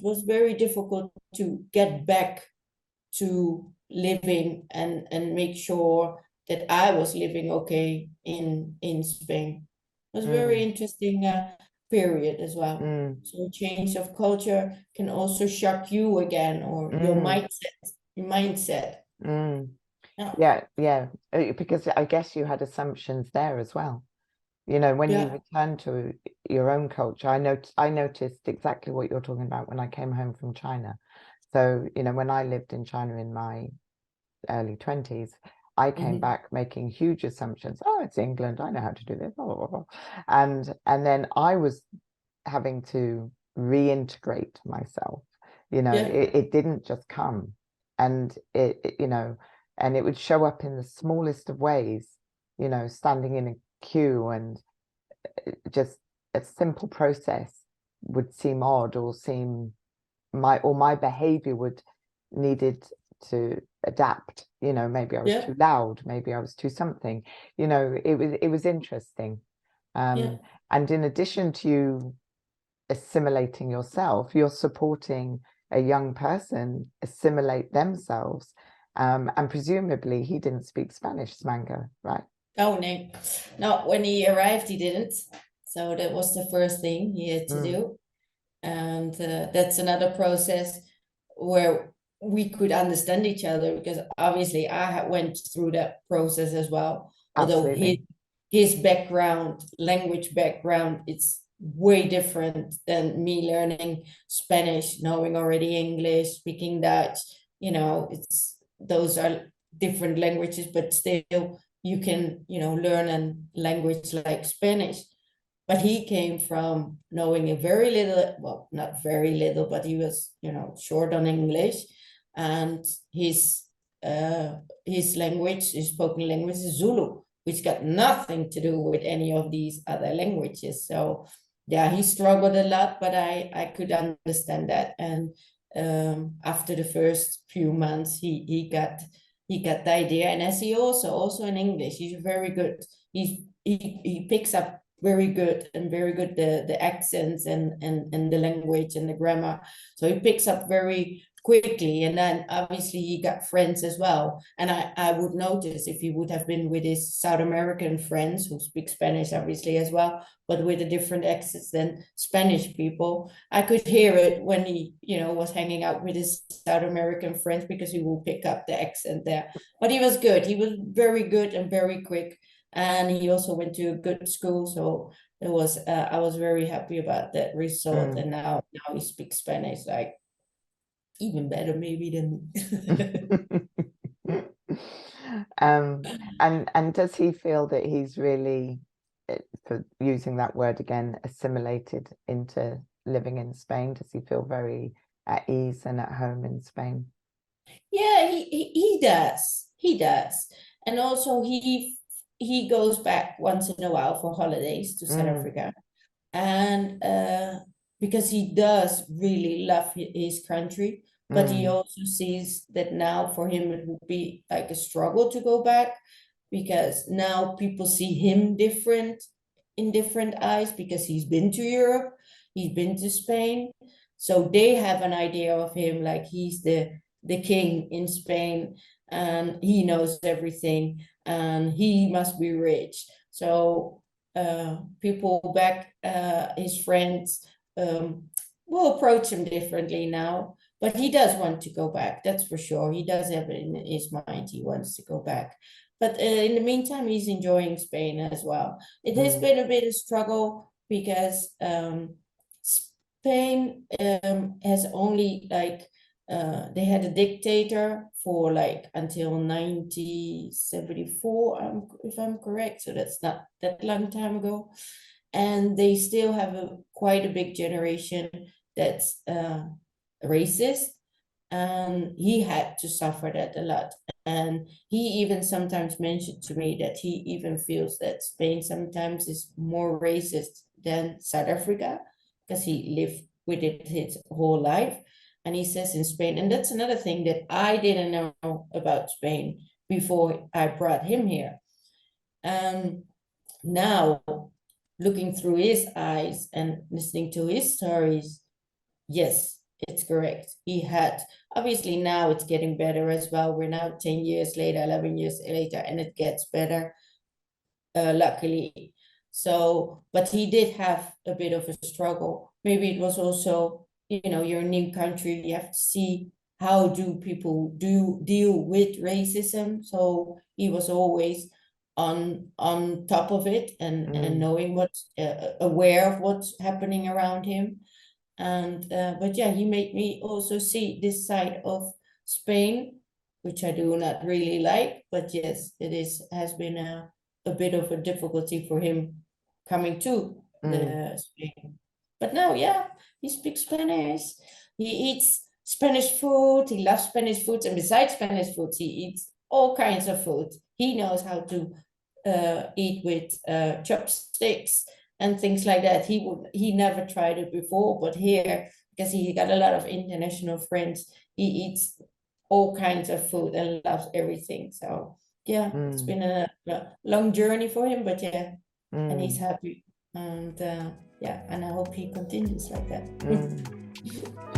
was very difficult to get back to living and make sure that I was living okay in Spain. It was a very interesting period as well. So change of culture can also shock you again, or your mindset. Yeah, because I guess you had assumptions there as well. You know, when you return to your own culture, I noticed exactly what you're talking about when I came home from China. So, you know, when I lived in China in my early 20s, I came back making huge assumptions. Oh, it's England. I know how to do this. Blah, blah, blah. And then I was having to reintegrate myself. You know, it didn't just come, and you know, and it would show up in the smallest of ways. You know, standing in a queue, and just a simple process would seem odd, or seem my behavior would needed to adapt. You know, maybe I was too loud, maybe I was too something. You know, it was interesting. And in addition to you assimilating yourself, you're supporting a young person assimilate themselves. And presumably he didn't speak Spanish, Smango, right? Oh, no. No, when he arrived, he didn't. So that was the first thing he had to do. And that's another process where we could understand each other, because obviously I went through that process as well. Although his background, language background, it's way different than me learning Spanish, knowing already English, speaking Dutch. You know, those are different languages, but still you can, you know, learn a language like Spanish. But he came from knowing a very little, well, not very little, but he was, you know, short on English, and his language, his spoken language is Zulu, which got nothing to do with any of these other languages. So yeah, he struggled a lot, but I could understand that. And after the first few months, he got the idea. And as he also in English, he's very good. He picks up very good the accents and the language and the grammar. So he picks up very quickly, and then obviously he got friends as well. And I would notice if he would have been with his South American friends who speak Spanish obviously as well, but with a different accents than Spanish people, I could hear it when he, you know, was hanging out with his South American friends, because he will pick up the accent there. But he was good. He was very good and very quick. And he also went to a good school, so it was I was very happy about that result. And now he speaks Spanish like even better maybe than and does he feel that he's really, for using that word again, assimilated into living in Spain? Does he feel very at ease and at home in Spain? Yeah, he does. And also he goes back once in a while for holidays to South Africa. And because he does really love his country, but he also sees that now for him it would be like a struggle to go back, because now people see him different in different eyes, because he's been to Europe, he's been to Spain. So they have an idea of him like he's the king in Spain, and he knows everything, and he must be rich. So people back, his friends, will approach him differently now. But he does want to go back, that's for sure. He does have it in his mind, he wants to go back. But in the meantime, he's enjoying Spain as well. It has been a bit of struggle, because Spain has only like, they had a dictator for like until 1974, if I'm correct. So that's not that long time ago. And they still have quite a big generation that's racist. And he had to suffer that a lot. And he even sometimes mentioned to me that he even feels that Spain sometimes is more racist than South Africa, because he lived with it his whole life. And he says in Spain, and that's another thing that I didn't know about Spain before I brought him here. And now, looking through his eyes and listening to his stories, yes, it's correct. He had, obviously now it's getting better as well. We're now 10 years later, 11 years later, and it gets better, luckily. So, but he did have a bit of a struggle. Maybe it was also, you're a new country, you have to see how do people deal with racism. So he was always on top of it and knowing what's aware of what's happening around him. And but yeah, he made me also see this side of Spain, which I do not really like. But yes, has been a bit of a difficulty for him coming to the Spain. But now, yeah, he speaks Spanish. He eats Spanish food. He loves Spanish food, and besides Spanish food, he eats all kinds of food. He knows how to eat with chopsticks and things like that. He never tried it before, but here, because he got a lot of international friends, he eats all kinds of food and loves everything. So yeah, it's been a long journey for him, but yeah, and he's happy. And yeah, and I hope he continues like that.